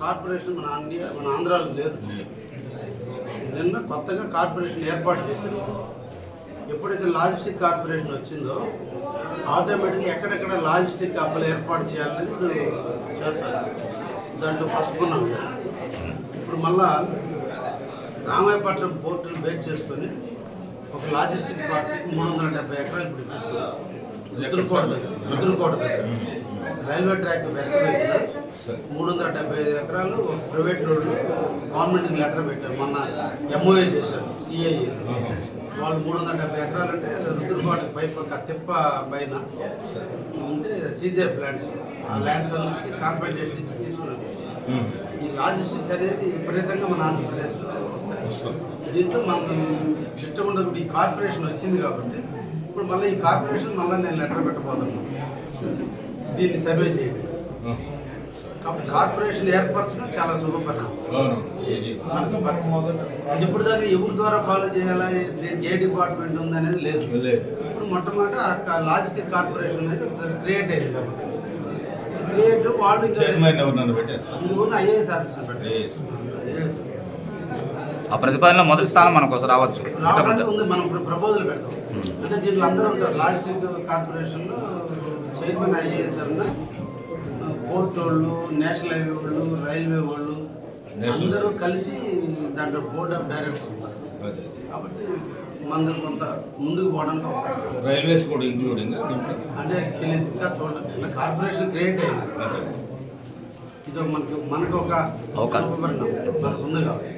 Corporation మన ఆంధ్రాలో లేదు. నిన్న కొత్తగా కార్పొరేషన్ ఏర్పాటు చేశారు. ఎప్పుడైతే లాజిస్టిక్ కార్పొరేషన్ వచ్చిందో ఆటోమేటిక్గా ఎక్కడెక్కడ లాజిస్టిక్ హబ్బులు ఏర్పాటు చేయాలనేది ఇప్పుడు చేస్తారు. దాంట్లో ఫస్ట్ ఉన్నాం. ఇప్పుడు మళ్ళా రామాయపట్నం పోర్టును బేస్ చేసుకొని ఒక లాజిస్టిక్ పార్టీకి 370 ఎకరాలు ఇప్పుడు ఇప్పిస్తారు. ముద్దులకోట దగ్గర రైల్వే ట్రాక్ వెస్ట్ వైపున 375 ఎకరాలు ప్రైవేట్ రోడ్లు గవర్నమెంట్కి లెటర్ పెట్టారు. మొన్న ఎంఓఏ చేశారు సిఐఏ వాళ్ళు. 370 ఎకరాలు అంటే రుద్దులకోట పక్క తిప్ప పైన ఉంటే సీజేఎఫ్ ల్యాండ్స్. ఆ ల్యాండ్స్ అన్నింటికి కాంపెన్సేషన్ ఇచ్చి తీసుకున్నది. ఈ లాజిస్టిక్స్ అనేది విపరీతంగా మన ఆంధ్రప్రదేశ్లో వస్తాయి. దీంట్లో మనం ఇష్టం ఈ కార్పొరేషన్ వచ్చింది కాబట్టి ఇప్పుడు మళ్ళీ ఈ కార్పొరేషన్ మళ్ళీ నేను లెటర్ పెట్టబోతున్నాను దీన్ని సర్వే చేయండి. కాబట్టి కార్పొరేషన్ ఏర్పరచడం చాలా సులభపరం. ఇప్పుడు దాకా ఎవరి ద్వారా ఫాలో చేయాలా, దీనికి ఏ డిపార్ట్మెంట్ ఉంది అనేది లేదు. ఇప్పుడు మొట్టమొదట లాజిస్టిక్ కార్పొరేషన్ అనేది క్రియేట్ అయింది కాబట్టి క్రియేట్ వాళ్ళు ఐఏఎస్ ఆఫీసర్ పెట్టారు. ఆ ప్రతిపాదనలో మొదటి స్థానం మనకు రావచ్చు. రావడానికి ఉంది. మనం ప్రపోజల్ పెడతాం. అంటే దీంట్లో అందరూ ఉంటారు. లాజిస్టిక్ కార్పొరేషన్లో చైర్మన్ ఐఏఎస్ అన్న, పోర్ట్ వాళ్ళు, నేషనల్ హైవే వాళ్ళు, రైల్వే వాళ్ళు అందరూ కలిసి దాంట్లో బోర్డ్ ఆఫ్ డైరెక్టర్స్ ఉన్నారు. కాబట్టి మనం కొంత ముందుకు పోవడానికి అవకాశం. రైల్వేస్ కూడా ఇంక్లూడింగ్ అంటే తెలియదు, ఇంకా చూడండి. ఇలా కార్పొరేషన్ క్రియేట్ అయింది. ఇది మనకు ఒక అవకాశం మనకు ఉంది కాబట్టి